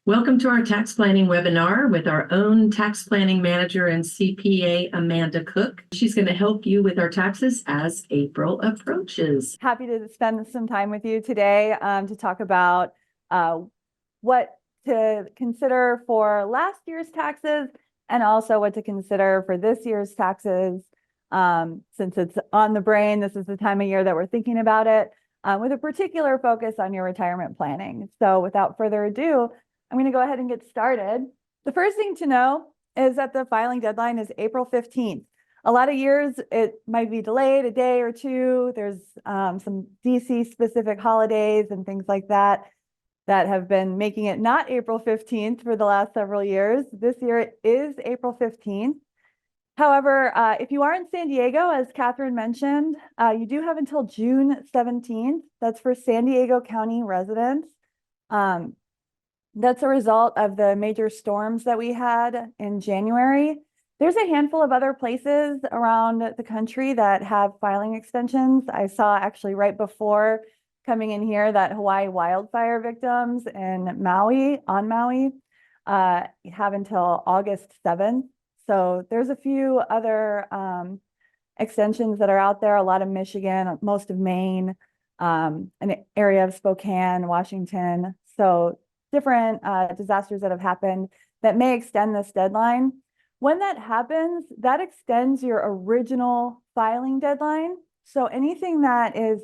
Welcome to our tax planning webinar with our own tax planning manager and CPA, Amanda Cook. She's going to help you with our taxes as April approaches. Happy to spend some time with you today to talk about what to consider for last year's taxes and also what to consider for this year's taxes. Since it's on the brain, this is the time of year that we're thinking about it with a particular focus on your retirement planning. So without further ado, I'm going to go ahead and get started. The first thing to know is that the filing deadline is April 15th. A lot of years it might be delayed a day or two. There's some DC specific holidays and things like that that have been making it not April 15th for the last several years. This year it is April 15th. However, if you are in San Diego, as Catherine mentioned, you do have until June 17th. That's for San Diego County residents. That's a result of the major storms that we had in January. There's a handful of other places around the country that have filing extensions. I saw actually right before coming in here that Hawaii wildfire victims in Maui, have until August 7th. So there's a few other extensions that are out there, a lot of Michigan, most of Maine, an area of Spokane, Washington. So different disasters that have happened that may extend this deadline. When that happens, that extends your original filing deadline. So anything that is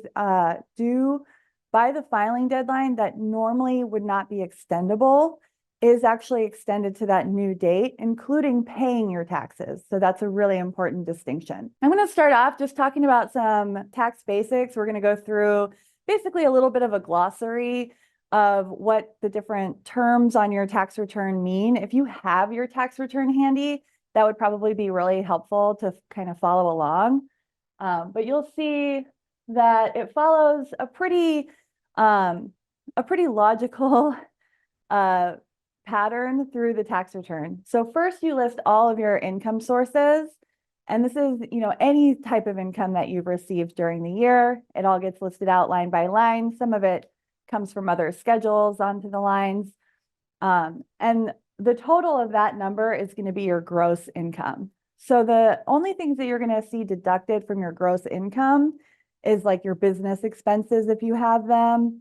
due by the filing deadline that normally would not be extendable is actually extended to that new date, including paying your taxes. So that's a really important distinction. I'm going to start off just talking about some tax basics. We're going to go through basically a little bit of a glossary of what the different terms on your tax return mean. If you have your tax return handy, that would probably be really helpful to kind of follow along. But you'll see that it follows a pretty logical pattern through the tax return. So first you list all of your income sources. And this is, any type of income that you've received during the year. It all gets listed out line by line. Some of it comes from other schedules onto the lines. And the total of that number is going to be your gross income. So the only things that you're going to see deducted from your gross income is like your business expenses if you have them,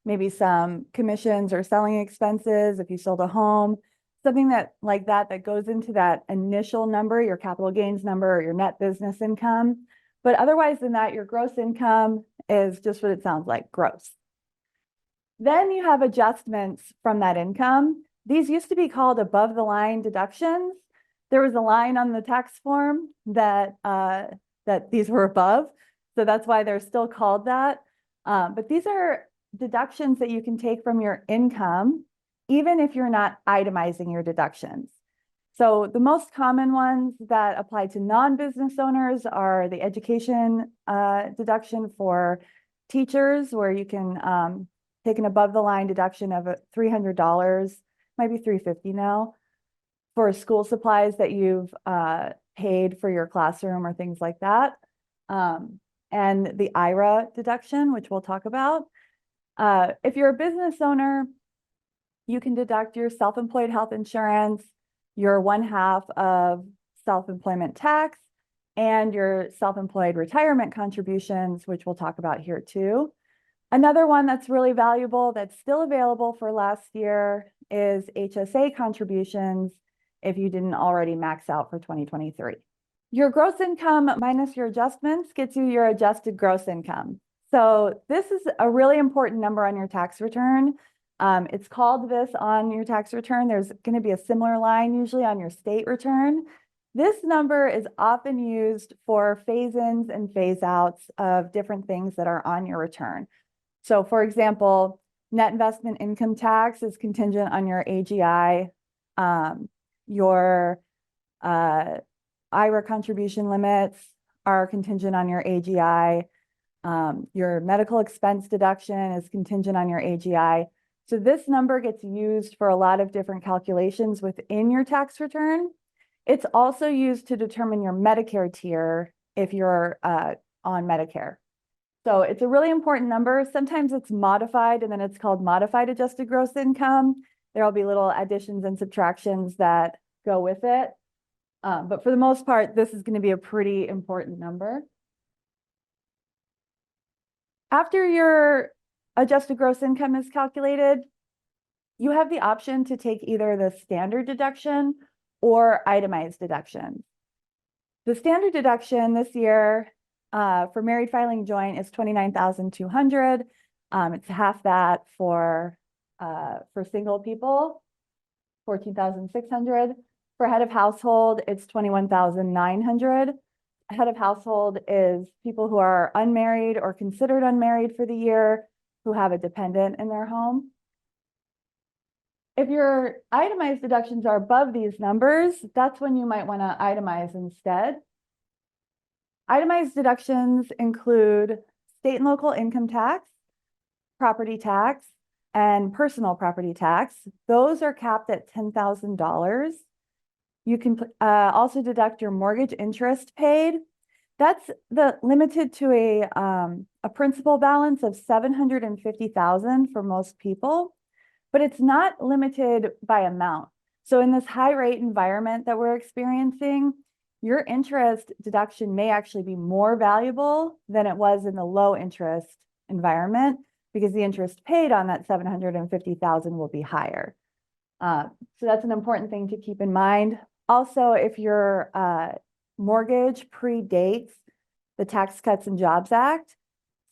maybe some commissions or selling expenses if you sold a home, something that goes into that initial number, your capital gains number or your net business income. But otherwise than that, your gross income is just what it sounds like, gross. Then you have adjustments from that income. These used to be called above the line deductions. There was a line on the tax form that these were above. So that's why they're still called that. But these are deductions that you can take from your income, even if you're not itemizing your deductions. So the most common ones that apply to non-business owners are the education deduction for teachers, where you can take an above the line deduction of $300, might be $350 now, for school supplies that you've paid for your classroom or things like that. And the IRA deduction, which we'll talk about. If you're a business owner, you can deduct your self-employed health insurance, your 1/2 of self-employment tax, and your self-employed retirement contributions, which we'll talk about here too. Another one that's really valuable that's still available for last year is HSA contributions if you didn't already max out for 2023. Your gross income minus your adjustments gets you your adjusted gross income. So this is a really important number on your tax return. It's called this on your tax return. There's going to be a similar line usually on your state return. This number is often used for phase-ins and phase-outs of different things that are on your return. So for example, net investment income tax is contingent on your AGI. Your IRA contribution limits are contingent on your AGI. Your medical expense deduction is contingent on your AGI. So this number gets used for a lot of different calculations within your tax return. It's also used to determine your Medicare tier if you're on Medicare. So it's a really important number. Sometimes it's modified and then it's called modified adjusted gross income. There'll be little additions and subtractions that go with it. But for the most part, this is going to be a pretty important number. After your adjusted gross income is calculated, you have the option to take either the standard deduction or itemized deduction. The standard deduction this year for married filing joint is $29,200. It's half that for single people, $14,600. For head of household, it's $21,900. Head of household is people who are unmarried or considered unmarried for the year who have a dependent in their home. If your itemized deductions are above these numbers, that's when you might want to itemize instead. Itemized deductions include state and local income tax, property tax, and personal property tax. Those are capped at $10,000. You can also deduct your mortgage interest paid. That's limited to a principal balance of $750,000 for most people, but it's not limited by amount. So in this high rate environment that we're experiencing, your interest deduction may actually be more valuable than it was in the low interest environment because the interest paid on that $750,000 will be higher. So that's an important thing to keep in mind. Also, if your mortgage predates the Tax Cuts and Jobs Act,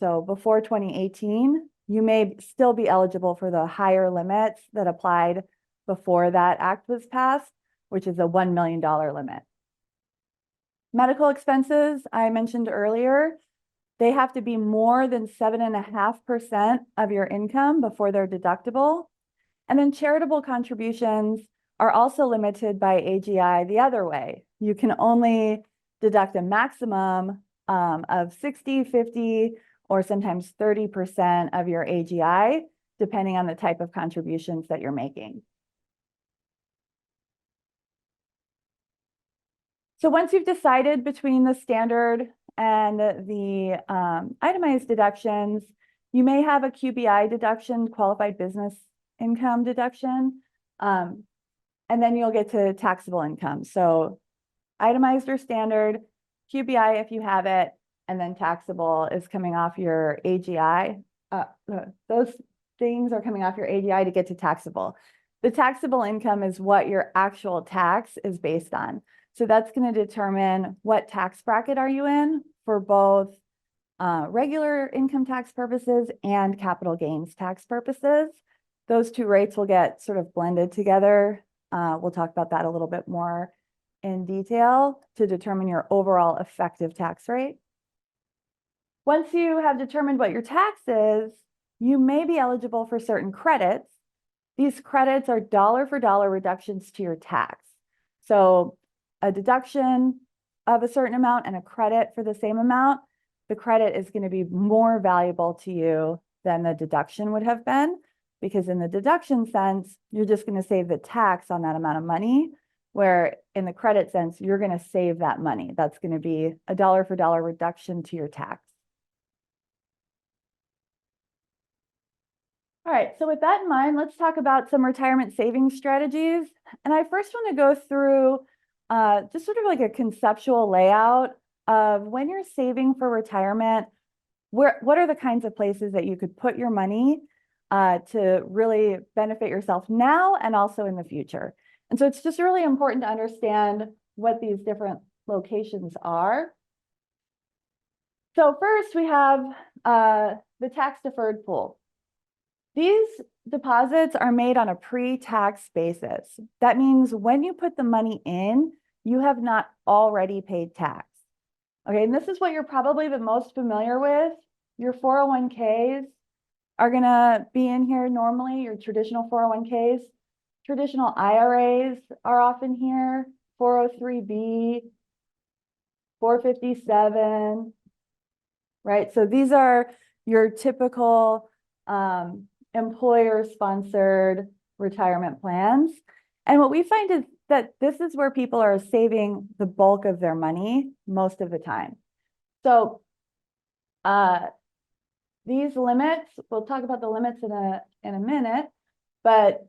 so before 2018, you may still be eligible for the higher limits that applied before that act was passed, which is a $1 million limit. Medical expenses, I mentioned earlier, they have to be more than 7.5% of your income before they're deductible. And then charitable contributions are also limited by AGI the other way. You can only deduct a maximum of 60, 50, or sometimes 30% of your AGI, depending on the type of contributions that you're making. So once you've decided between the standard and the itemized deductions, you may have a QBI deduction, qualified business income deduction, and then you'll get to taxable income. So itemized or standard, QBI if you have it, and then taxable is coming off your AGI. Those things are coming off your AGI to get to taxable. The taxable income is what your actual tax is based on. So that's going to determine what tax bracket are you in for both regular income tax purposes and capital gains tax purposes. Those two rates will get sort of blended together. We'll talk about that a little bit more in detail to determine your overall effective tax rate. Once you have determined what your tax is, you may be eligible for certain credits. These credits are dollar for dollar reductions to your tax. So a deduction of a certain amount and a credit for the same amount, the credit is going to be more valuable to you than the deduction would have been, because in the deduction sense, you're just going to save the tax on that amount of money, where in the credit sense, you're going to save that money. That's going to be a dollar for dollar reduction to your tax. All right, so with that in mind, let's talk about some retirement savings strategies. And I first want to go through just sort of like a conceptual layout of when you're saving for retirement, what are the kinds of places that you could put your money to really benefit yourself now and also in the future. And so it's just really important to understand what these different locations are. So first we have the tax deferred pool. These deposits are made on a pre-tax basis. That means when you put the money in, you have not already paid tax. Okay, and this is what you're probably the most familiar with. Your 401ks are gonna be in here normally, your traditional 401ks. Traditional IRAs are often here, 403B, 457, right? So these are your typical employer-sponsored retirement plans. And what we find is that this is where people are saving the bulk of their money most of the time. So these limits, we'll talk about the limits in a minute, but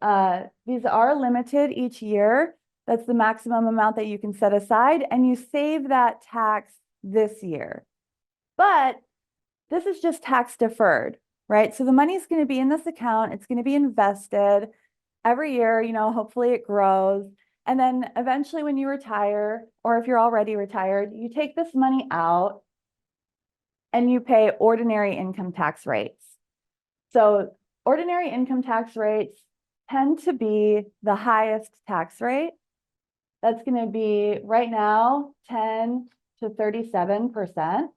these are limited each year. That's the maximum amount that you can set aside, and you save that tax this year. But this is just tax deferred, right? So the money's going to be in this account. It's going to be invested every year, you know, hopefully it grows. And then eventually when you retire, or if you're already retired, you take this money out and you pay ordinary income tax rates. So ordinary income tax rates tend to be the highest tax rate. That's going to be right now 10 to 37%.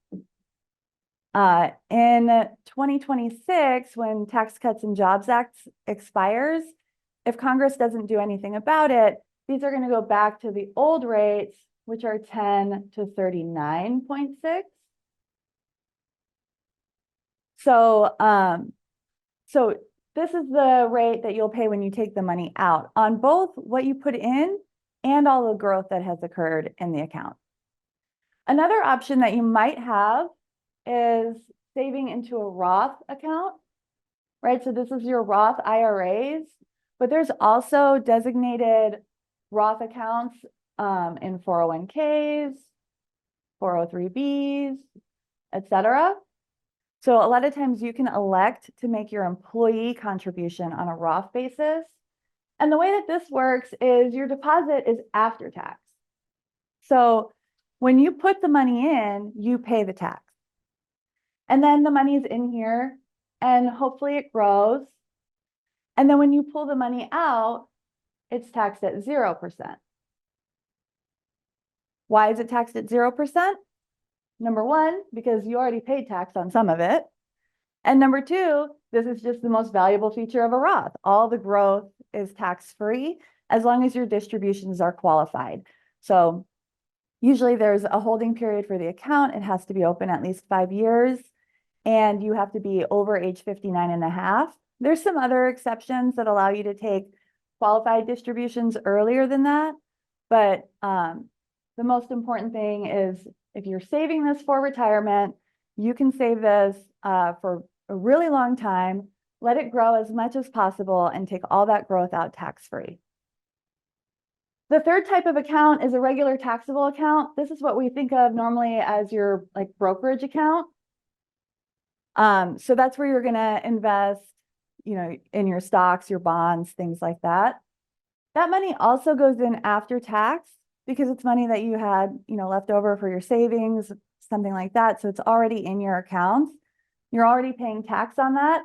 In 2026, when Tax Cuts and Jobs Act expires, if Congress doesn't do anything about it, these are going to go back to the old rates, which are 10 to 39.6. So this is the rate that you'll pay when you take the money out on both what you put in and all the growth that has occurred in the account. Another option that you might have is saving into a Roth account, right? So this is your Roth IRAs, but there's also designated Roth accounts in 401ks, 403bs, etc. So a lot of times you can elect to make your employee contribution on a Roth basis. And the way that this works is your deposit is after tax. So when you put the money in, you pay the tax. And then the money is in here and hopefully it grows. And then when you pull the money out, it's taxed at 0%. Why is it taxed at 0%? Number one, because you already paid tax on some of it. And number two, this is just the most valuable feature of a Roth. All the growth is tax-free as long as your distributions are qualified. So usually there's a holding period for the account. It has to be open at least 5 years, and you have to be over age 59 and a half. There's some other exceptions that allow you to take qualified distributions earlier than that. But the most important thing is if you're saving this for retirement, you can save this for a really long time, let it grow as much as possible, and take all that growth out tax-free. The third type of account is a regular taxable account. This is what we think of normally as your brokerage account. So that's where you're going to invest, you know, in your stocks, your bonds, things like that. That money also goes in after tax because it's money that you had, you know, left over for your savings, something like that. So it's already in your accounts. You're already paying tax on that.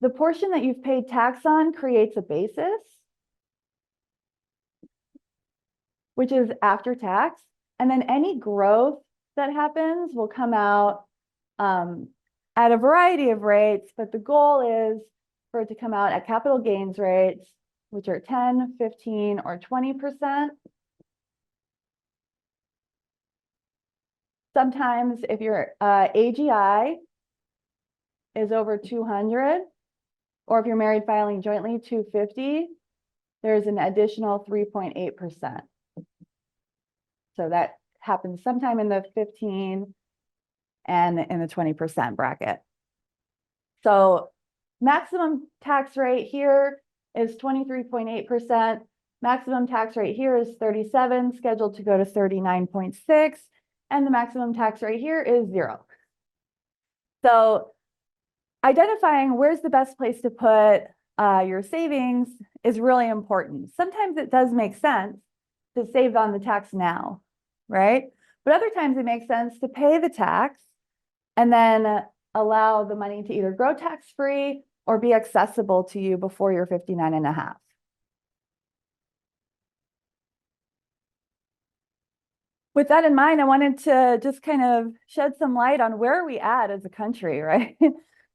The portion that you've paid tax on creates a basis, which is after tax. And then any growth that happens will come out at a variety of rates, but the goal is for it to come out at capital gains rates, which are 10, 15, or 20%. Sometimes if your AGI is over 200, or if you're married filing jointly 250, there's an additional 3.8%. So that happens sometime in the 15 and in the 20% bracket. So maximum tax rate here is 23.8%. Maximum tax rate here is 37, scheduled to go to 39.6. And the maximum tax rate here is 0. So identifying where's the best place to put your savings is really important. Sometimes it does make sense to save on the tax now, right? But other times it makes sense to pay the tax and then allow the money to either grow tax-free or be accessible to you before you're 59 and a half. With that in mind, I wanted to just kind of shed some light on where are we at as a country, right?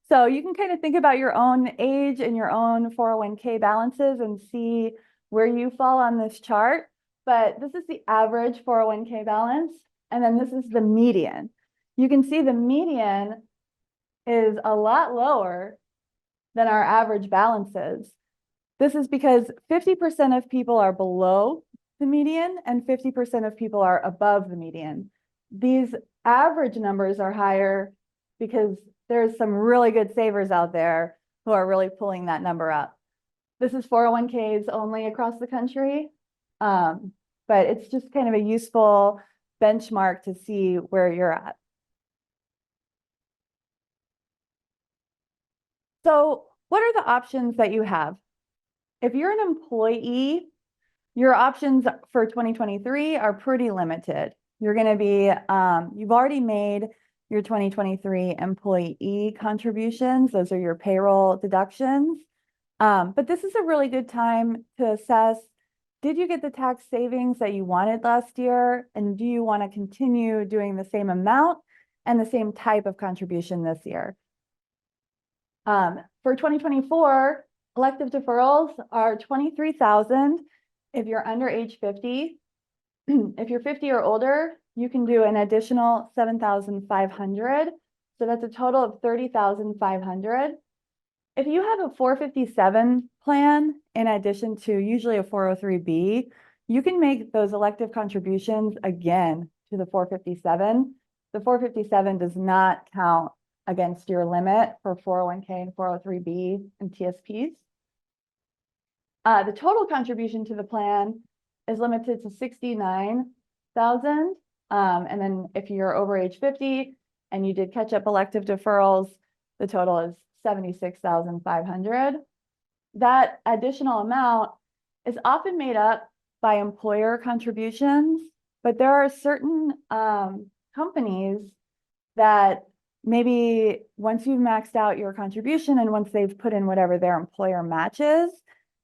So you can kind of think about your own age and your own 401k balances and see where you fall on this chart. But this is the average 401k balance, and then this is the median. You can see the median is a lot lower than our average balances. This is because 50% of people are below the median and 50% of people are above the median. These average numbers are higher because there's some really good savers out there who are really pulling that number up. This is 401ks only across the country, but it's just kind of a useful benchmark to see where you're at. So what are the options that you have? If you're an employee, your options for 2023 are pretty limited. You're going to be, you've already made your 2023 employee contributions. Those are your payroll deductions. But this is a really good time to assess, did you get the tax savings that you wanted last year? And do you want to continue doing the same amount and the same type of contribution this year? For 2024, elective deferrals are $23,000 if you're under age 50. If you're 50 or older, you can do an additional $7,500. So that's a total of $30,500. If you have a 457 plan, in addition to usually a 403B, you can make those elective contributions again to the 457. The 457 does not count against your limit for 401k and 403B and TSPs. The total contribution to the plan is limited to $69,000. And then if you're over age 50 and you did catch up elective deferrals, the total is $76,500. That additional amount is often made up by employer contributions, but there are certain companies that maybe once you've maxed out your contribution and once they've put in whatever their employer matches,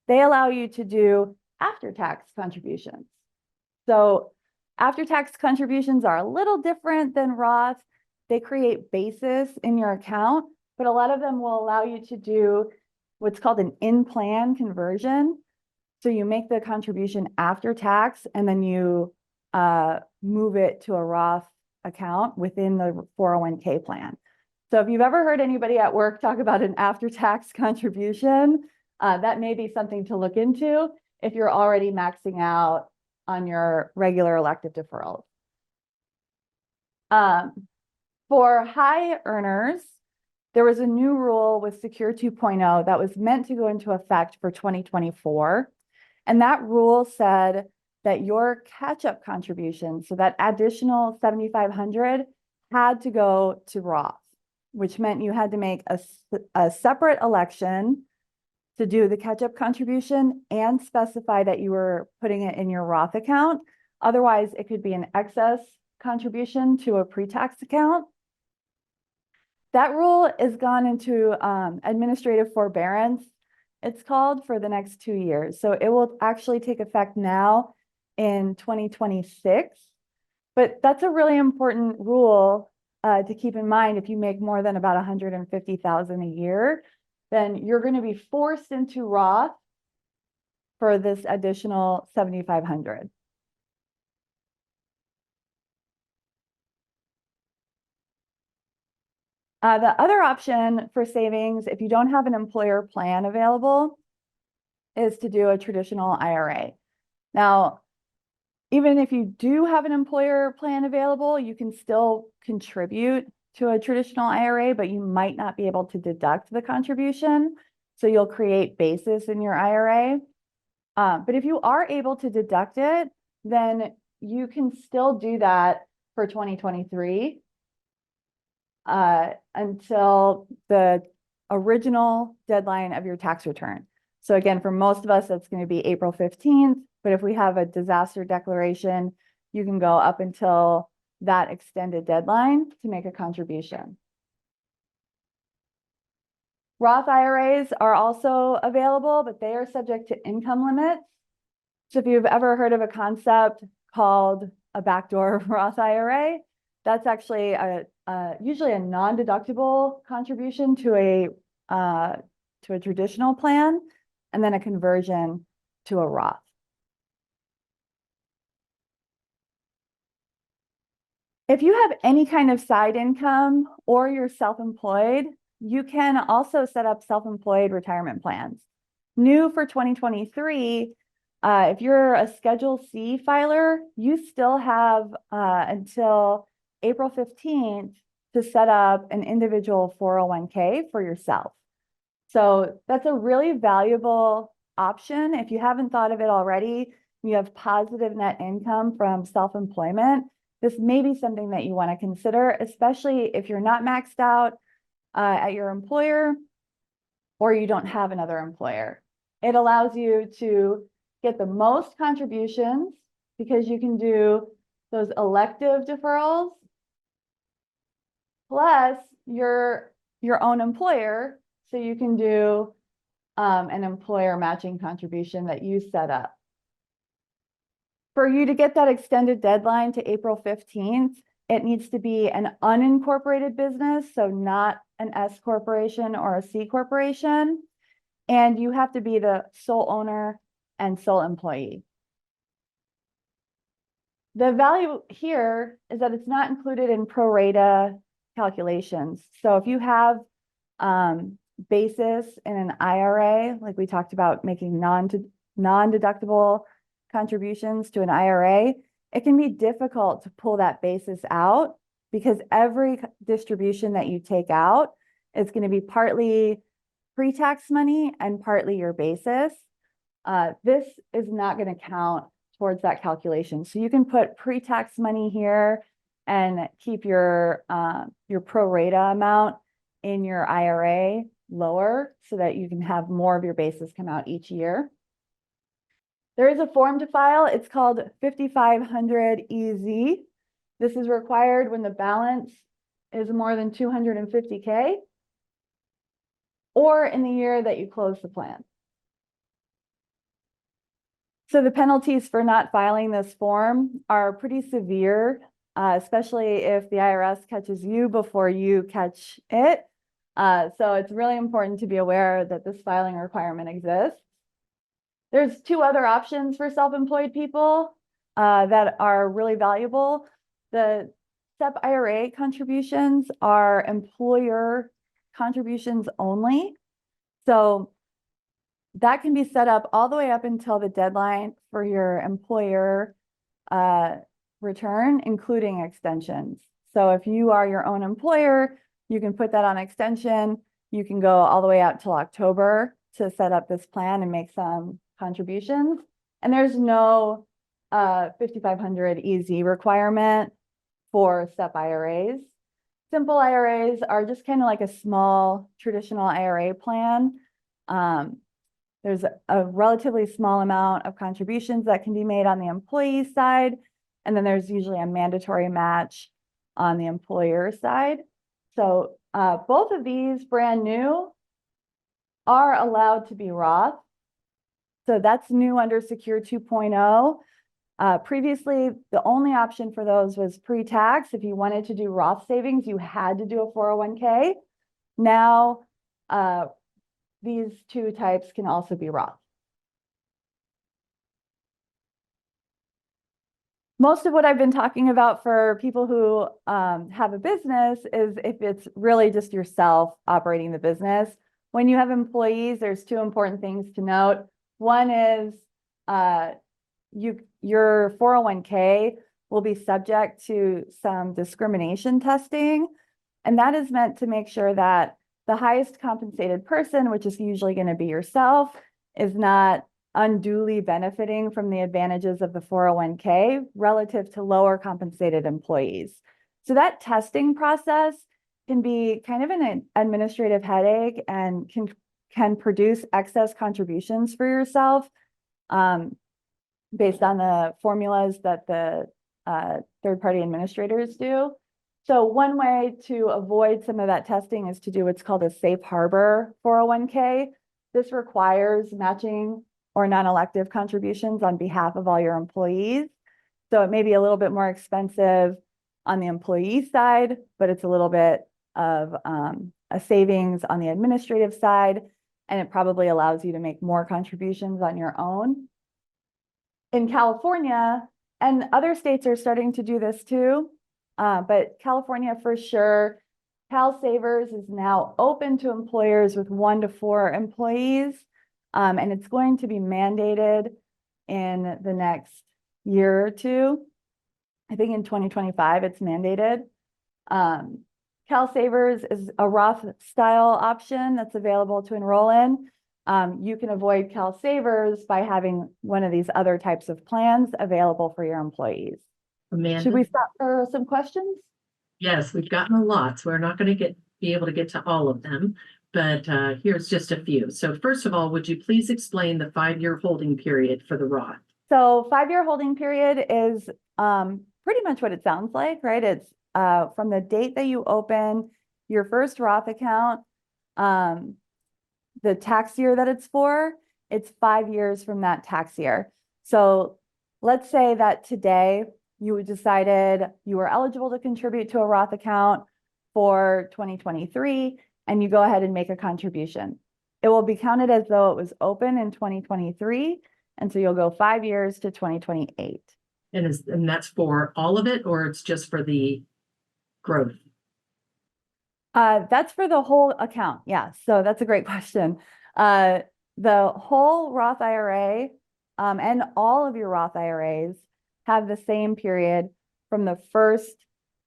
they allow you to do after-tax contributions. So after-tax contributions are a little different than Roth. They create basis in your account, but a lot of them will allow you to do what's called an in-plan conversion. So you make the contribution after tax and then you move it to a Roth account within the 401k plan. So if you've ever heard anybody at work talk about an after-tax contribution, that may be something to look into if you're already maxing out on your regular elective deferrals. For high earners, there was a new rule with Secure 2.0 that was meant to go into effect for 2024. And that rule said that your catch-up contribution, so that additional $7,500, had to go to Roth, which meant you had to make a separate election to do the catch-up contribution and specify that you were putting it in your Roth account. Otherwise, it could be an excess contribution to a pre-tax account. That rule is gone into administrative forbearance, it's called, for the next 2 years. So it will actually take effect now in 2026. But that's a really important rule to keep in mind. If you make more than about $150,000 a year, then you're going to be forced into Roth for this additional $7,500. The other option for savings, if you don't have an employer plan available, is to do a traditional IRA. Now, even if you do have an employer plan available, you can still contribute to a traditional IRA, but you might not be able to deduct the contribution. So you'll create basis in your IRA. But if you are able to deduct it, then you can still do that for 2023 until the original deadline of your tax return. So again, for most of us, that's going to be April 15th. But if we have a disaster declaration, you can go up until that extended deadline to make a contribution. Roth IRAs are also available, but they are subject to income limits. So if you've ever heard of a concept called a backdoor Roth IRA, that's actually usually a non-deductible contribution to a traditional plan, and then a conversion to a Roth. If you have any kind of side income or you're self-employed, you can also set up self-employed retirement plans. New for 2023, if you're a Schedule C filer, you still have until April 15th to set up an individual 401k for yourself. So that's a really valuable option. If you haven't thought of it already, you have positive net income from self-employment. This may be something that you want to consider, especially if you're not maxed out at your employer or you don't have another employer. It allows you to get the most contributions because you can do those elective deferrals, plus your own employer, so you can do an employer matching contribution that you set up. For you to get that extended deadline to April 15th, it needs to be an unincorporated business, so not an S corporation or a C corporation, and you have to be the sole owner and sole employee. The value here is that it's not included in pro rata calculations. So if you have basis in an IRA, like we talked about making non-deductible contributions to an IRA, it can be difficult to pull that basis out because every distribution that you take out is going to be partly pre-tax money and partly your basis. This is not going to count towards that calculation. So you can put pre-tax money here and keep your pro rata amount in your IRA lower so that you can have more of your basis come out each year. There is a form to file. It's called 5500 EZ. This is required when the balance is more than 250K or in the year that you close the plan. So the penalties for not filing this form are pretty severe, especially if the IRS catches you before you catch it. So it's really important to be aware that this filing requirement exists. There's two other options for self-employed people that are really valuable. The SEP IRA contributions are employer contributions only. So that can be set up all the way up until the deadline for your employer return, including extensions. So if you are your own employer, you can put that on extension. You can go all the way out till October to set up this plan and make some contributions. And there's no 5500 EZ requirement for SEP IRAs. Simple IRAs are just kind of like a small traditional IRA plan. There's a relatively small amount of contributions that can be made on the employee side, and then there's usually a mandatory match on the employer side. So both of these brand new are allowed to be Roth. So that's new under Secure 2.0. Previously, the only option for those was pre-tax. If you wanted to do Roth savings, you had to do a 401k. Now, these two types can also be Roth. Most of what I've been talking about for people who have a business is if it's really just yourself operating the business. When you have employees, there's two important things to note. One is your 401k will be subject to some discrimination testing, and that is meant to make sure that the highest compensated person, which is usually going to be yourself, is not unduly benefiting from the advantages of the 401k relative to lower compensated employees. So that testing process can be kind of an administrative headache and can produce excess contributions for yourself based on the formulas that the third-party administrators do. So one way to avoid some of that testing is to do what's called a safe harbor 401k. This requires matching or non-elective contributions on behalf of all your employees. So it may be a little bit more expensive on the employee side, but it's a little bit of a savings on the administrative side, and it probably allows you to make more contributions on your own. In California, and other states are starting to do this too, but California for sure, CalSavers is now open to employers with 1 to 4 employees, and it's going to be mandated in the next year or two. I think in 2025 it's mandated. Cal Savers is a Roth style option that's available to enroll in. You can avoid Cal Savers by having one of these other types of plans available for your employees. Amanda? Should we stop for some questions? Yes, we've gotten a lot, so we're not going to be able to get to all of them, but here's just a few. So first of all, would you please explain the 5-year holding period for the Roth? So 5-year holding period is pretty much what it sounds like, right? It's from the date that you open your first Roth account, the tax year that it's for, it's 5 years from that tax year. So let's say that today you decided you were eligible to contribute to a Roth account for 2023, and you go ahead and make a contribution. It will be counted as though it was open in 2023, and so you'll go 5 years to 2028. And that's for all of it, or it's just for the growth? That's for the whole account. Yeah, so that's a great question. The whole Roth IRA and all of your Roth IRAs have the same period from the first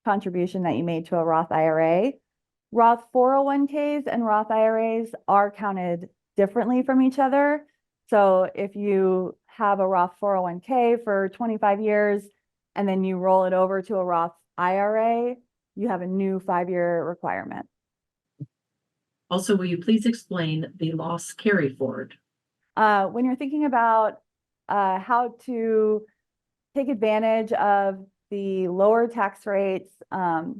contribution that you made to a Roth IRA. Roth 401ks and Roth IRAs are counted differently from each other. So if you have a Roth 401k for 25 years and then you roll it over to a Roth IRA, you have a new 5-year requirement. Also, will you please explain the loss carry forward? When you're thinking about how to take advantage of the lower tax rates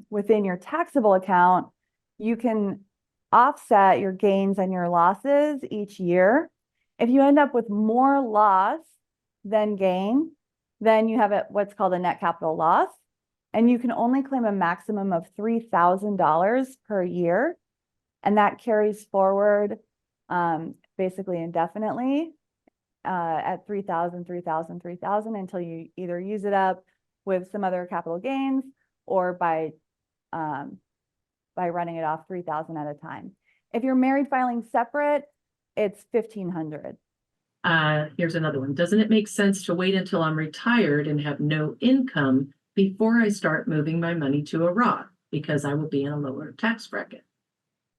within your taxable account, you can offset your gains and your losses each year. If you end up with more loss than gain, then you have what's called a net capital loss, and you can only claim a maximum of $3,000 per year, and that carries forward basically indefinitely at 3,000, 3,000, 3,000 until you either use it up with some other capital gains or by running it off 3,000 at a time. If you're married filing separate, it's 1,500. Here's another one. Doesn't it make sense to wait until I'm retired and have no income before I start moving my money to a Roth, because I will be in a lower tax bracket?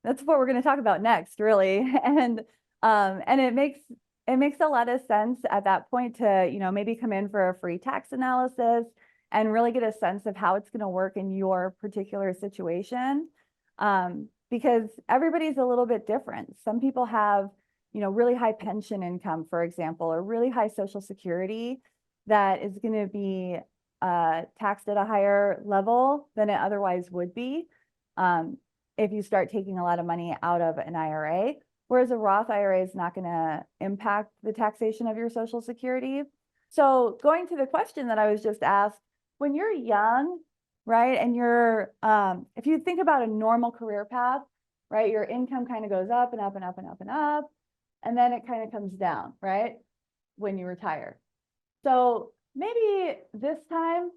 That's what we're going to talk about next, really. And it makes a lot of sense at that point to, maybe come in for a free tax analysis and really get a sense of how it's going to work in your particular situation. Because everybody's a little bit different. Some people have, really high pension income, for example, or really high Social Security that is going to be taxed at a higher level than it otherwise would be if you start taking a lot of money out of an IRA. Whereas a Roth IRA is not going to impact the taxation of your Social Security. So going to the question that I was just asked, when you're young, right, and you're, if you think about a normal career path, right, your income kind of goes up and up and up and up and up, and then it kind of comes down, right, when you retire. So maybe this time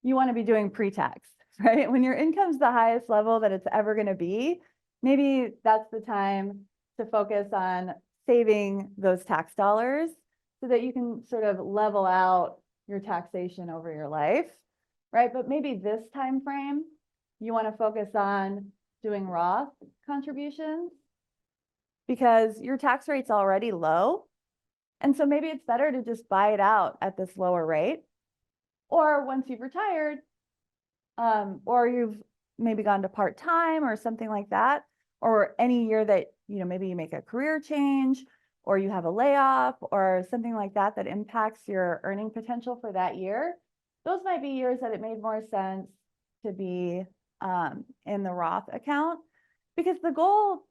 you want to be doing pre-tax, right? When your income's the highest level that it's ever going to be, maybe that's the time to focus on saving those tax dollars so that you can sort of level out your taxation over your life, right? But maybe this time frame, you want to focus on doing Roth contributions because your tax rate's already low. And so maybe it's better to just buy it out at this lower rate. Or once you've retired, or you've maybe gone to part-time or something like that, or any year that, maybe you make a career change or you have a layoff or something like that that impacts your earning potential for that year, those might be years that it made more sense to be in the Roth account, because the goal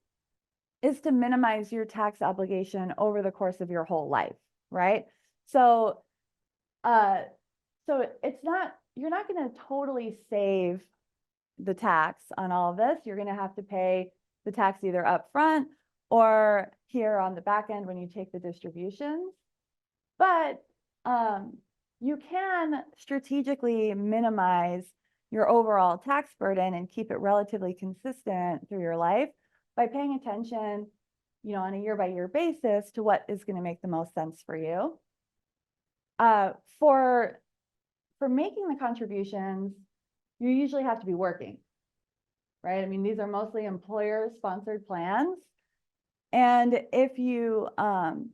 is to minimize your tax obligation over the course of your whole life, right? So, it's not, you're not going to totally save the tax on all of this. You're going to have to pay the tax either up front or here on the back end when you take the distributions. But you can strategically minimize your overall tax burden and keep it relatively consistent through your life by paying attention, on a year-by-year basis to what is going to make the most sense for you. For making the contributions, you usually have to be working, right? I mean, these are mostly employer-sponsored plans. And if you want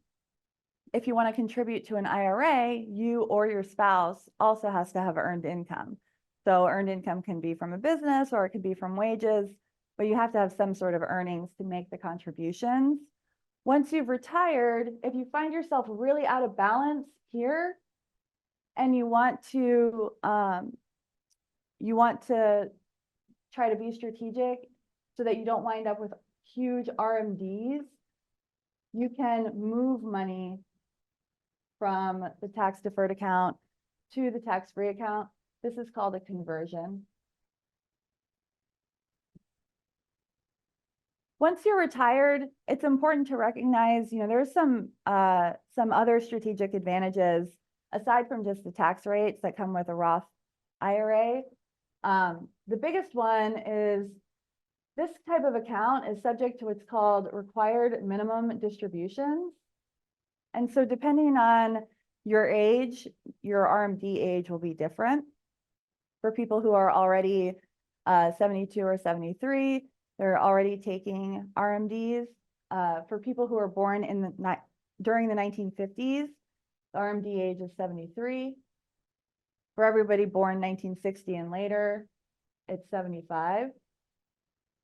to contribute to an IRA, you or your spouse also has to have earned income. So earned income can be from a business or it could be from wages, but you have to have some sort of earnings to make the contributions. Once you've retired, if you find yourself really out of balance here and you want to try to be strategic so that you don't wind up with huge RMDs, you can move money from the tax deferred account to the tax-free account. This is called a conversion. Once you're retired, it's important to recognize, there's some other strategic advantages aside from just the tax rates that come with a Roth IRA. The biggest one is this type of account is subject to what's called required minimum distributions. And so depending on your age, your RMD age will be different. For people who are already 72 or 73, they're already taking RMDs. For people who are born during the 1950s, the RMD age is 73. For everybody born 1960 and later, it's 75.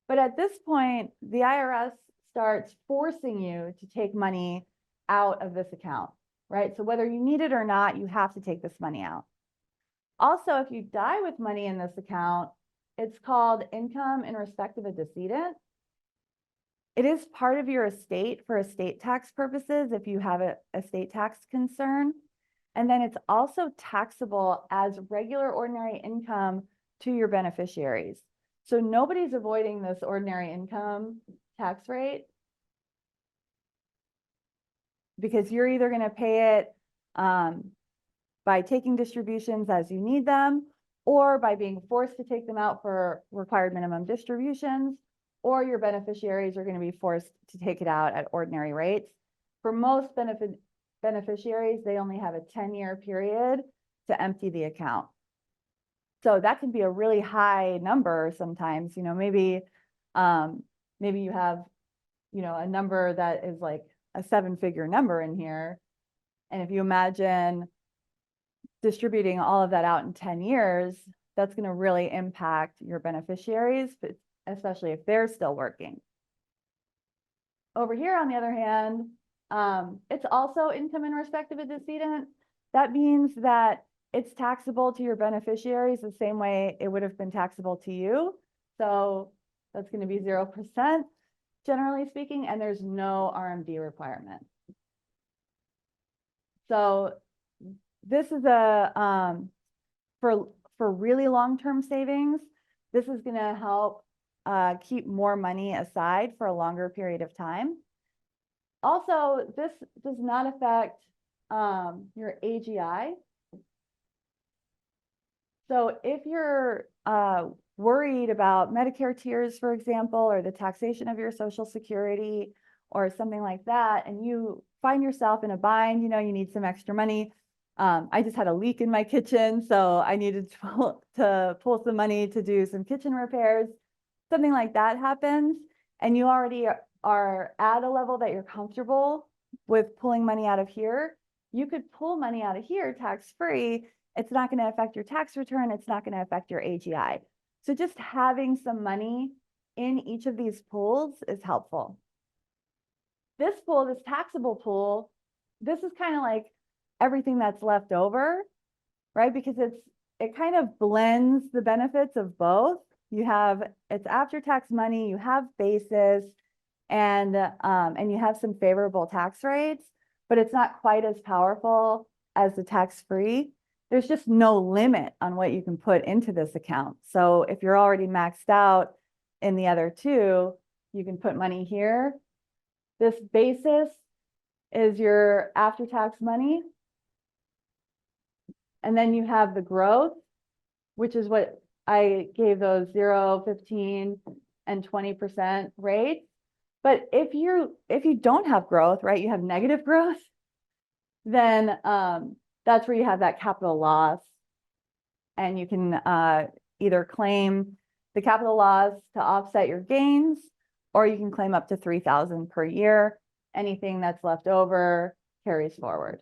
But at this point, the IRS starts forcing you to take money out of this account, right? So whether you need it or not, you have to take this money out. Also, if you die with money in this account, it's called income in respect of a decedent. It is part of your estate for estate tax purposes if you have a estate tax concern. And then it's also taxable as regular ordinary income to your beneficiaries. So nobody's avoiding this ordinary income tax rate because you're either going to pay it by taking distributions as you need them, or by being forced to take them out for required minimum distributions, or your beneficiaries are going to be forced to take it out at ordinary rates. For most beneficiaries, they only have a 10-year period to empty the account. So that can be a really high number sometimes, maybe you have, a number that is like a 7-figure number in here. And if you imagine distributing all of that out in 10 years, that's going to really impact your beneficiaries, but especially if they're still working. Over here, on the other hand, it's also income in respect of a decedent. That means that it's taxable to your beneficiaries the same way it would have been taxable to you. So that's going to be 0%, generally speaking, and there's no RMD requirement. So this is for really long-term savings, this is going to help keep more money aside for a longer period of time. Also, this does not affect your AGI. So if you're worried about Medicare tiers, for example, or the taxation of your Social Security or something like that, and you find yourself in a bind, you need some extra money. I just had a leak in my kitchen, so I needed to pull some money to do some kitchen repairs. Something like that happens, and you already are at a level that you're comfortable with pulling money out of here. You could pull money out of here tax-free. It's not going to affect your tax return. It's not going to affect your AGI. So just having some money in each of these pools is helpful. This pool, this taxable pool, this is kind of like everything that's left over, right? Because it kind of blends the benefits of both. It's after-tax money, you have basis, and you have some favorable tax rates, but it's not quite as powerful as the tax-free. There's just no limit on what you can put into this account. So if you're already maxed out in the other two, you can put money here. This basis is your after-tax money. And then you have the growth, which is what I gave those 0, 15, and 20% rates. But if you don't have growth, right, you have negative growth, then that's where you have that capital loss. And you can either claim the capital loss to offset your gains, or you can claim up to $3,000 per year. Anything that's left over carries forward.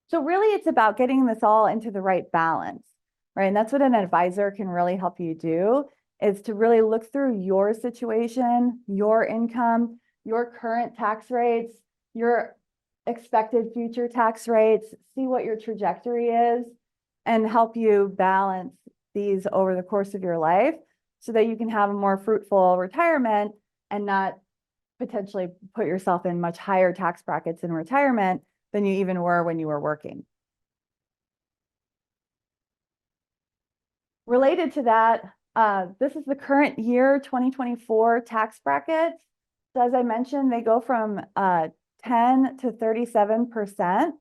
So really it's about getting this all into the right balance, right? And that's what an advisor can really help you do, is to really look through your situation, your income, your current tax rates, your expected future tax rates, see what your trajectory is, and help you balance these over the course of your life so that you can have a more fruitful retirement and not potentially put yourself in much higher tax brackets in retirement than you even were when you were working. Related to that, this is the current year 2024 tax brackets. So as I mentioned, they go from 10 to 37%.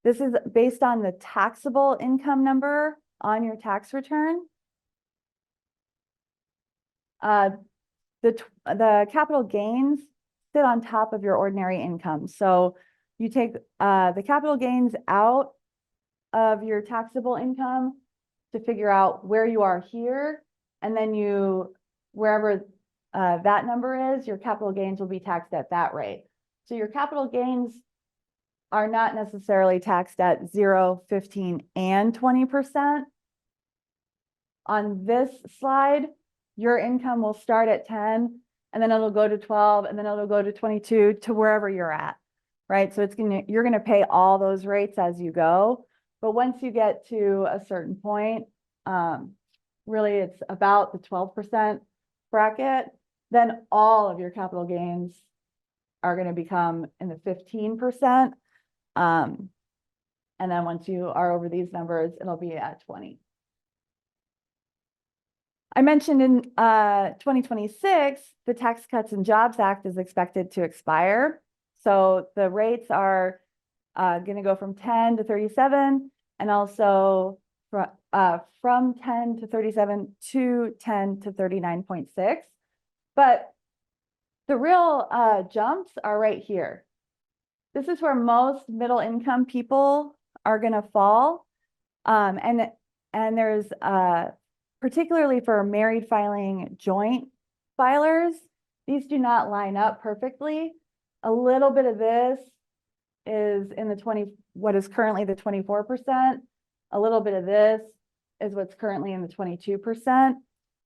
This is based on the taxable income number on your tax return. The capital gains sit on top of your ordinary income. So you take the capital gains out of your taxable income to figure out where you are here, and then wherever that number is, your capital gains will be taxed at that rate. So your capital gains are not necessarily taxed at 0, 15, and 20%. On this slide, your income will start at 10, and then it'll go to 12, and then it'll go to 22 to wherever you're at, right? So you're gonna pay all those rates as you go. But once you get to a certain point, really it's about the 12% bracket, then all of your capital gains are going to become in the 15%. And then once you are over these numbers, it'll be at 20. I mentioned in 2026, the Tax Cuts and Jobs Act is expected to expire. So the rates are going to go from 10 to 37, and also from 10 to 37 to 10 to 39.6. But the real jumps are right here. This is where most middle income people are going to fall. And there's particularly for married filing joint filers, these do not line up perfectly. A little bit of this is in the what is currently the 24%. A little bit of this is what's currently in the 22%.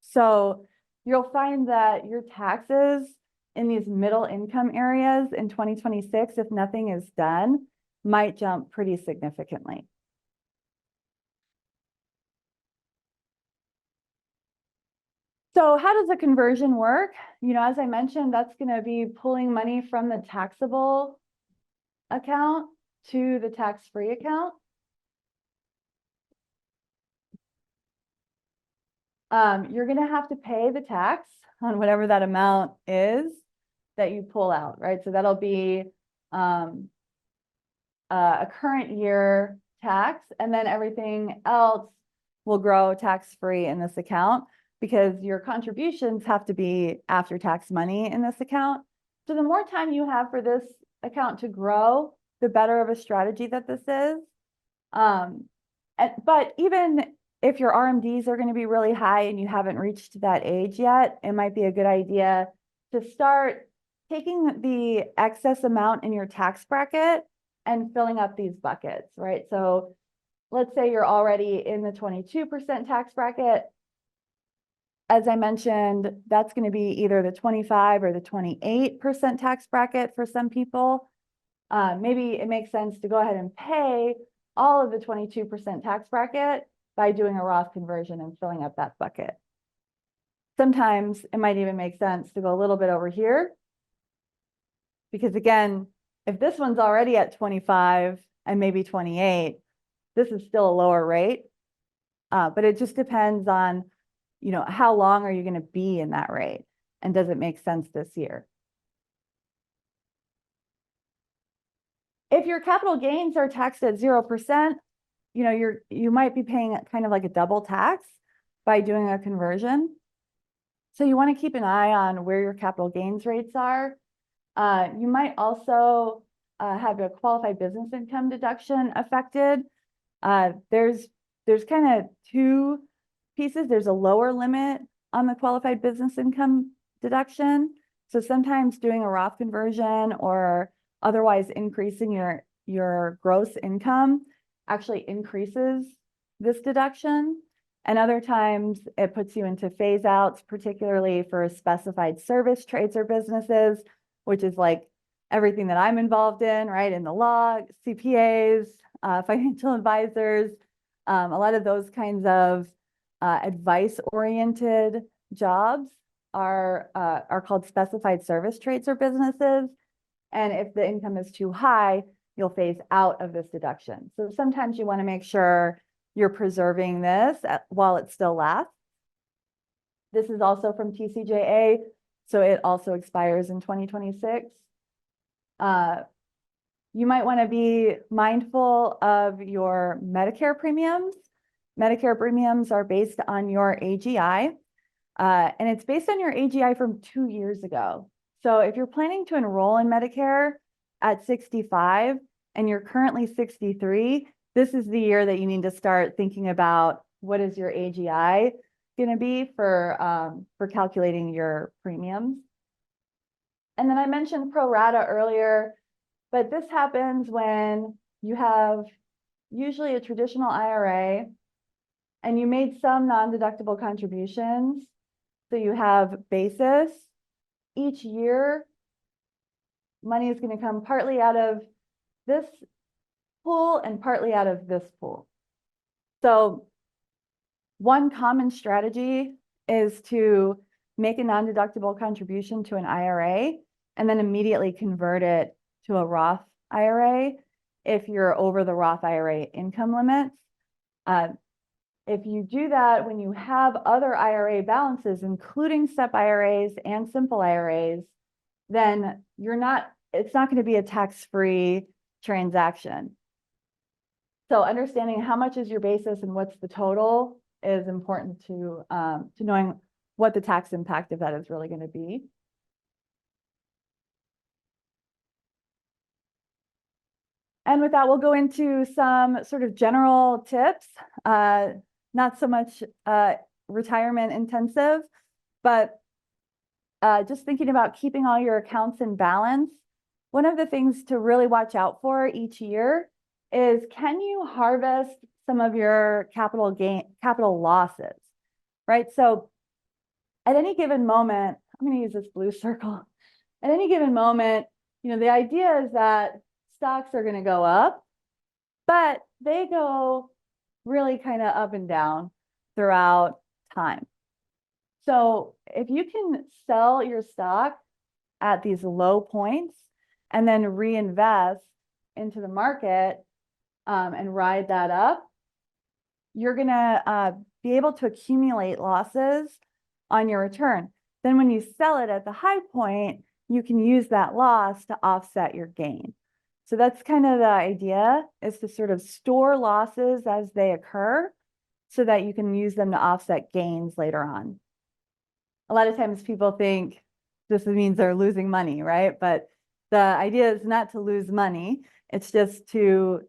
So you'll find that your taxes in these middle income areas in 2026, if nothing is done, might jump pretty significantly. So how does the conversion work? As I mentioned, that's going to be pulling money from the taxable account to the tax-free account. You're going to have to pay the tax on whatever that amount is that you pull out, right? So that'll be a current year tax, and then everything else will grow tax-free in this account because your contributions have to be after-tax money in this account. So the more time you have for this account to grow, the better of a strategy that this is. But even if your RMDs are going to be really high and you haven't reached that age yet, it might be a good idea to start taking the excess amount in your tax bracket and filling up these buckets, right? So let's say you're already in the 22% tax bracket. As I mentioned, that's going to be either the 25 or the 28% tax bracket for some people. Maybe it makes sense to go ahead and pay all of the 22% tax bracket by doing a Roth conversion and filling up that bucket. Sometimes it might even make sense to go a little bit over here, because again, if this one's already at 25 and maybe 28, this is still a lower rate. But it just depends on, how long are you going to be in that rate, and does it make sense this year? If your capital gains are taxed at 0%, you might be paying kind of like a double tax by doing a conversion. So you want to keep an eye on where your capital gains rates are. You might also have a qualified business income deduction affected. There's kind of two pieces, there's a lower limit on the qualified business income deduction. So sometimes doing a Roth conversion or otherwise increasing your gross income actually increases this deduction. And other times it puts you into phase outs, particularly for specified service trades or businesses, which is like everything that I'm involved in, right? In the law, CPAs, financial advisors, a lot of those kinds of advice-oriented jobs are called specified service trades or businesses. And if the income is too high, you'll phase out of this deduction. So sometimes you want to make sure you're preserving this while it still lasts. This is also from TCJA, so it also expires in 2026. You might want to be mindful of your Medicare premiums. Medicare premiums are based on your AGI, and it's based on your AGI from 2 years ago. So if you're planning to enroll in Medicare at 65 and you're currently 63, this is the year that you need to start thinking about what is your AGI going to be for calculating your premiums. And then I mentioned pro rata earlier, but this happens when you have usually a traditional IRA and you made some non-deductible contributions. So you have basis. Each year, money is going to come partly out of this pool and partly out of this pool. So one common strategy is to make a non-deductible contribution to an IRA and then immediately convert it to a Roth IRA if you're over the Roth IRA income limits. If you do that when you have other IRA balances, including SEP IRAs and simple IRAs, then it's not going to be a tax-free transaction. So understanding how much is your basis and what's the total is important to knowing what the tax impact of that is really going to be. And with that, we'll go into some sort of general tips, not so much retirement intensive, but just thinking about keeping all your accounts in balance. One of the things to really watch out for each year is, can you harvest some of your capital losses, right? So at any given moment, I'm going to use this blue circle. At any given moment, the idea is that stocks are going to go up, but they go really kind of up and down throughout time. So if you can sell your stock at these low points and then reinvest into the market and ride that up, you're going to be able to accumulate losses on your return. Then when you sell it at the high point, you can use that loss to offset your gain. So that's kind of the idea, is to sort of store losses as they occur so that you can use them to offset gains later on. A lot of times people think this means they're losing money, right? But the idea is not to lose money. It's just to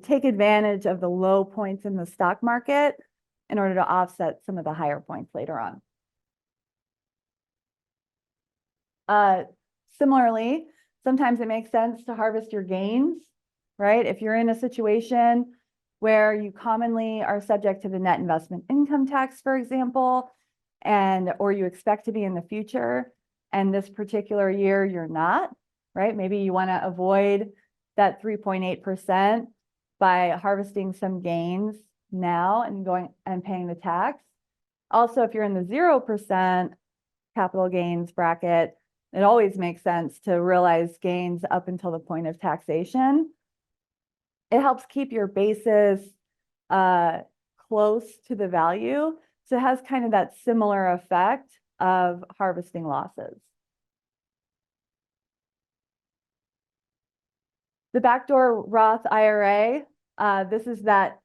take advantage of the low points in the stock market in order to offset some of the higher points later on. Similarly, sometimes it makes sense to harvest your gains, right? If you're in a situation where you commonly are subject to the net investment income tax, for example, or you expect to be in the future, and this particular year you're not, right? Maybe you want to avoid that 3.8% by harvesting some gains now and going and paying the tax. Also, if you're in the 0% capital gains bracket, it always makes sense to realize gains up until the point of taxation. It helps keep your basis close to the value. So it has kind of that similar effect of harvesting losses. The Backdoor Roth IRA, this is that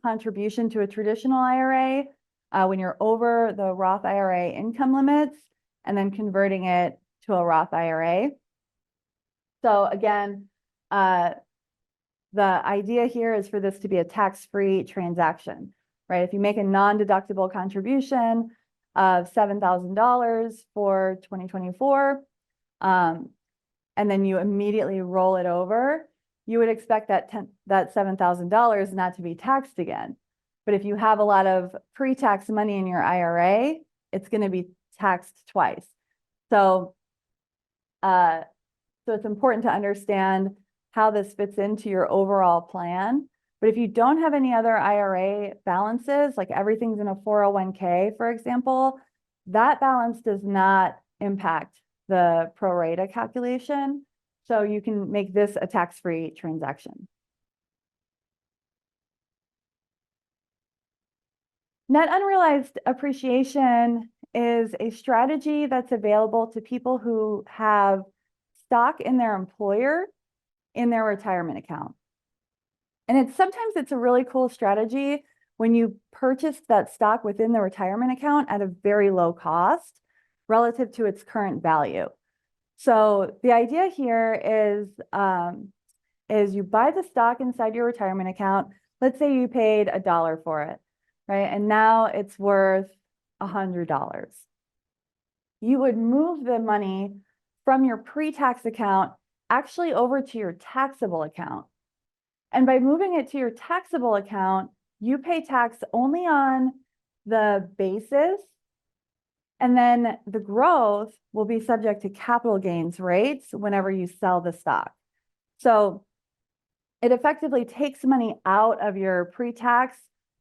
contribution to a traditional IRA when you're over the Roth IRA income limits and then converting it to a Roth IRA. So again, the idea here is for this to be a tax-free transaction. right? If you make a non-deductible contribution of $7,000 for 2024, and then you immediately roll it over, you would expect that $7,000 not to be taxed again. But if you have a lot of pre-tax money in your IRA, it's going to be taxed twice. So it's important to understand how this fits into your overall plan. But if you don't have any other IRA balances, like everything's in a 401k, for example, that balance does not impact the pro rata calculation. So you can make this a tax-free transaction. Net unrealized appreciation is a strategy that's available to people who have stock in their employer in their retirement account. And sometimes it's a really cool strategy when you purchase that stock within the retirement account at a very low cost relative to its current value. So the idea here is you buy the stock inside your retirement account. Let's say you paid $1 for it, right? And now it's worth $100. You would move the money from your pre-tax account actually over to your taxable account. And by moving it to your taxable account, you pay tax only on the basis, and then the growth will be subject to capital gains rates whenever you sell the stock. So it effectively takes money out of your pre-tax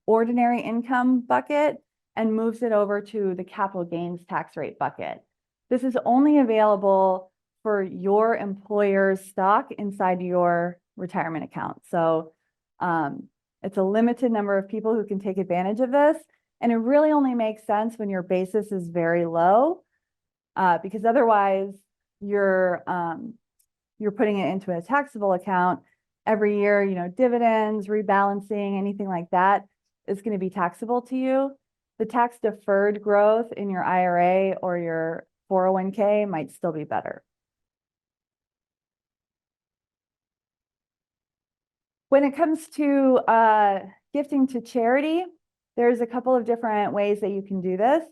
ordinary income bucket and moves it over to the capital gains tax rate bucket. This is only available for your employer's stock inside your retirement account. So it's a limited number of people who can take advantage of this. And it really only makes sense when your basis is very low, because otherwise you're putting it into a taxable account every year. You know, dividends, rebalancing, anything like that is going to be taxable to you. The tax deferred growth in your IRA or your 401k might still be better. When it comes to gifting to charity, there's a couple of different ways that you can do this.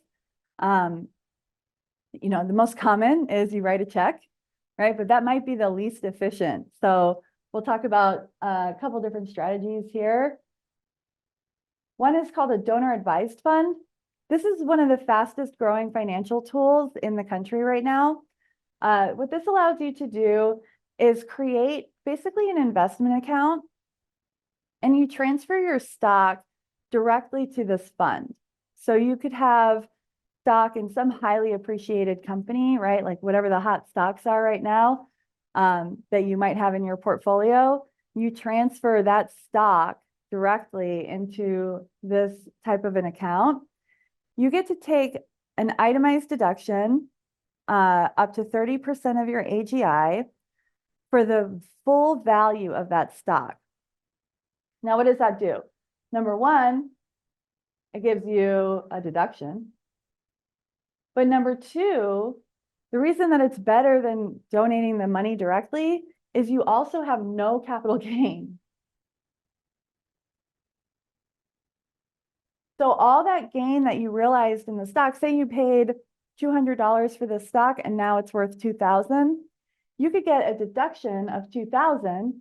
You know, the most common is you write a check, right? But that might be the least efficient. So we'll talk about a couple different strategies here. One is called a donor advised fund. This is one of the fastest growing financial tools in the country right now. What this allows you to do is create basically an investment account, and you transfer your stock directly to this fund. So you could have stock in some highly appreciated company, right? Like whatever the hot stocks are right now that you might have in your portfolio. You transfer that stock directly into this type of an account. You get to take an itemized deduction up to 30% of your AGI for the full value of that stock. Now, what does that do? Number one, it gives you a deduction. But number two, the reason that it's better than donating the money directly is you also have no capital gain. So all that gain that you realized in the stock, say you paid $200 for this stock and now it's worth $2,000, you could get a deduction of $2,000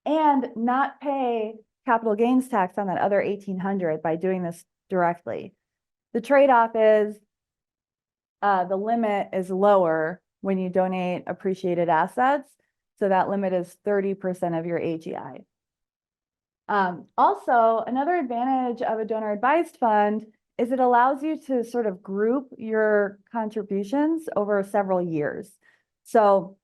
and not pay capital gains tax on that other $1,800 by doing this directly. The trade-off is the limit is lower when you donate appreciated assets. So that limit is 30% of your AGI. Also, another advantage of a donor advised fund is it allows you to sort of group your contributions over several years. So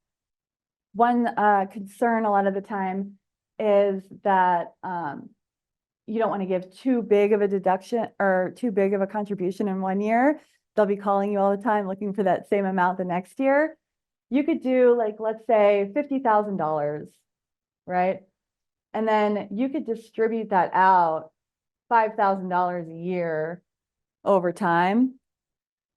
one concern a lot of the time is that you don't want to give too big of a deduction or too big of a contribution in 1 year. They'll be calling you all the time looking for that same amount the next year. You could do, like, let's say $50,000, right? And then you could distribute that out $5,000 a year over time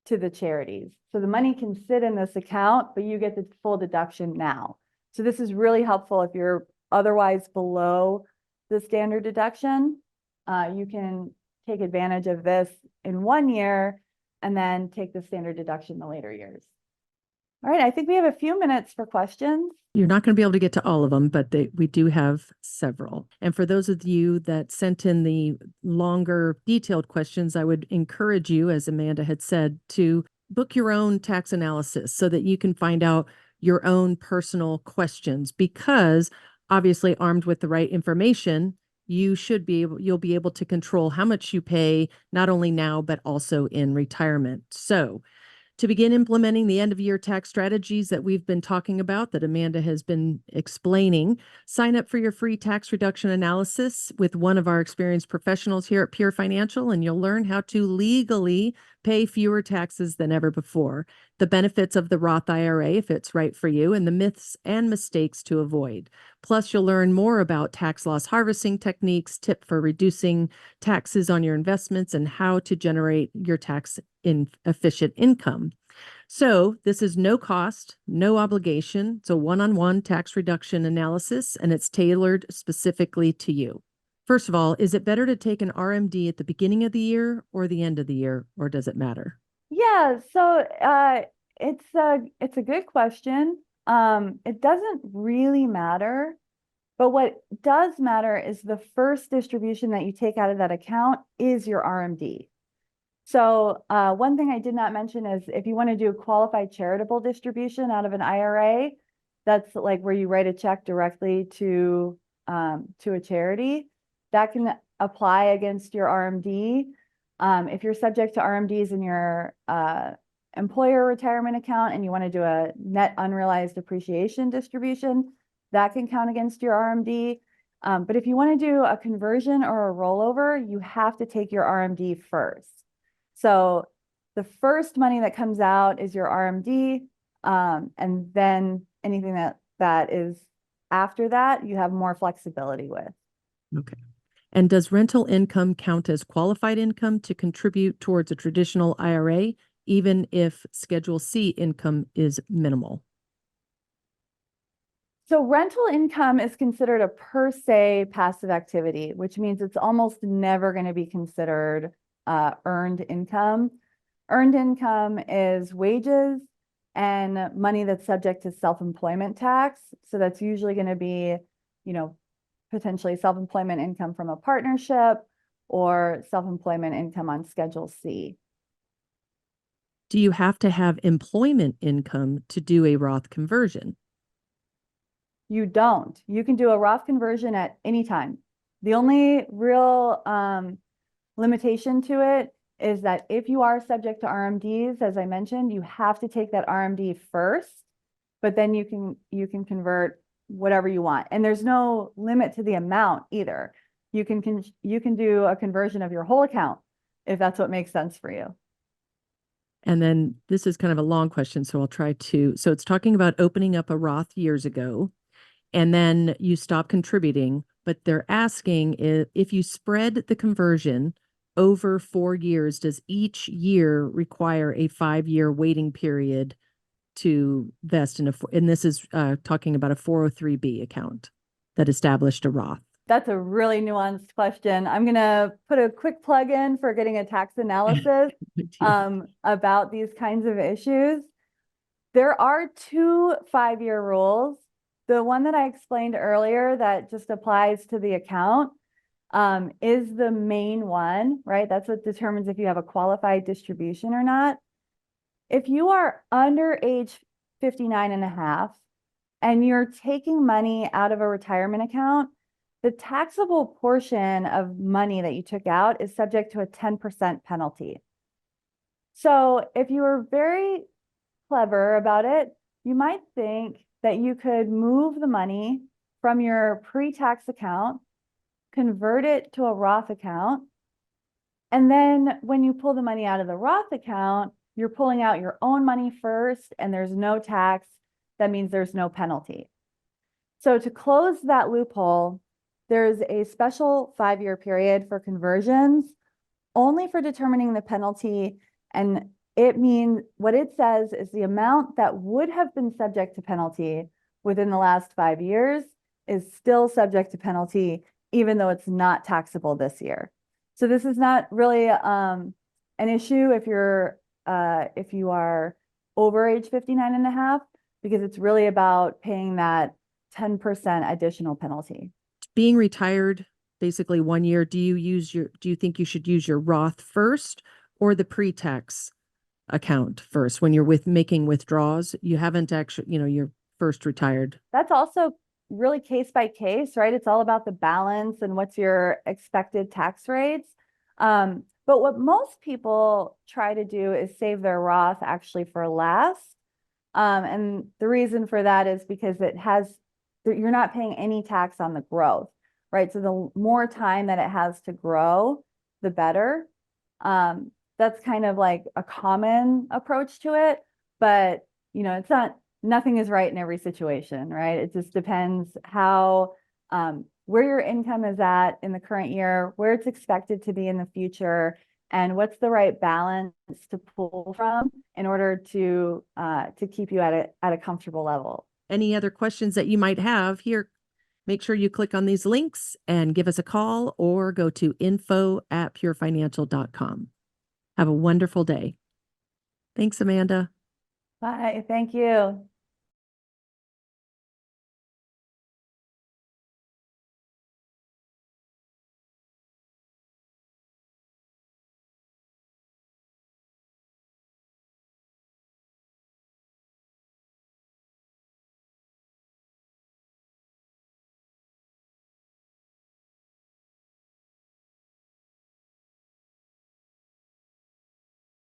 to the charities. So the money can sit in this account, but you get the full deduction now. So this is really helpful if you're otherwise below the standard deduction. You can take advantage of this in 1 year and then take the standard deduction the later years. All right, I think we have a few minutes for questions. You're not going to be able to get to all of them, but we do have several. And for those of you that sent in the longer detailed questions, I would encourage you, as Amanda had said, to book your own tax analysis so that you can find out your own personal questions, because obviously armed with the right information, you'll be able to control how much you pay, not only now, but also in retirement. So to begin implementing the end of year tax strategies that we've been talking about, that Amanda has been explaining, sign up for your free tax reduction analysis with one of our experienced professionals here at Pure Financial, and you'll learn how to legally pay fewer taxes than ever before, the benefits of the Roth IRA if it's right for you, and the myths and mistakes to avoid. Plus, you'll learn more about tax loss harvesting techniques, tip for reducing taxes on your investments, and how to generate your tax efficient income. So this is no cost, no obligation. It's a one-on-one tax reduction analysis, and it's tailored specifically to you. First of all, is it better to take an RMD at the beginning of the year or the end of the year, or does it matter? Yeah, so it's a good question. It doesn't really matter, but what does matter is the first distribution that you take out of that account is your RMD. So one thing I did not mention is if you want to do a qualified charitable distribution out of an IRA, that's like where you write a check directly to a charity, that can apply against your RMD. If you're subject to RMDs in your employer retirement account and you want to do a net unrealized appreciation distribution, that can count against your RMD. But if you want to do a conversion or a rollover, you have to take your RMD first. So the first money that comes out is your RMD, and then anything that is after that, you have more flexibility with. Okay. And does rental income count as qualified income to contribute towards a traditional IRA, even if Schedule C income is minimal? So rental income is considered a per se passive activity, which means it's almost never going to be considered earned income. Earned income is wages and money that's subject to self-employment tax. So that's usually going to be, potentially self-employment income from a partnership or self-employment income on Schedule C. Do you have to have employment income to do a Roth conversion? You don't. You can do a Roth conversion at any time. The only real limitation to it is that if you are subject to RMDs, as I mentioned, you have to take that RMD first, but then you can convert whatever you want. And there's no limit to the amount either. You can do a conversion of your whole account if that's what makes sense for you. And then this is kind of a long question, so I'll try to. So it's talking about opening up a Roth years ago, and then you stop contributing, but they're asking if you spread the conversion over 4 years, does each year require a 5-year waiting period to vest in and this is talking about a 403B account that established a Roth? That's a really nuanced question. I'm going to put a quick plug in for getting a tax analysis about these kinds of issues. There are 2 5-year rules. The one that I explained earlier that just applies to the account is the main one, right? That's what determines if you have a qualified distribution or not. If you are under age 59 and a half and you're taking money out of a retirement account, the taxable portion of money that you took out is subject to a 10% penalty. So if you were very clever about it, you might think that you could move the money from your pre-tax account, convert it to a Roth account, and then when you pull the money out of the Roth account, you're pulling out your own money first and there's no tax. That means there's no penalty. So to close that loophole, there's a special 5-year period for conversions only for determining the penalty. And it means what it says is the amount that would have been subject to penalty within the last 5 years is still subject to penalty, even though it's not taxable this year. So this is not really an issue if you are over age 59 and a half, because it's really about paying that 10% additional penalty. Being retired, basically 1 year, do you think you should use your Roth first or the pre-tax account first when you're making withdrawals? You haven't actually, you're first retired. That's also really case by case, right? It's all about the balance and what's your expected tax rates. But what most people try to do is save their Roth actually for last. And the reason for that is because you're not paying any tax on the growth, right? So the more time that it has to grow, the better. That's kind of like a common approach to it, but nothing is right in every situation, right? It just depends where your income is at in the current year, where it's expected to be in the future, and what's the right balance to pull from in order to keep you at a comfortable level. Any other questions that you might have here, make sure you click on these links and give us a call or go to info@purefinancial.com. Have a wonderful day. Thanks, Amanda. Bye. Thank you.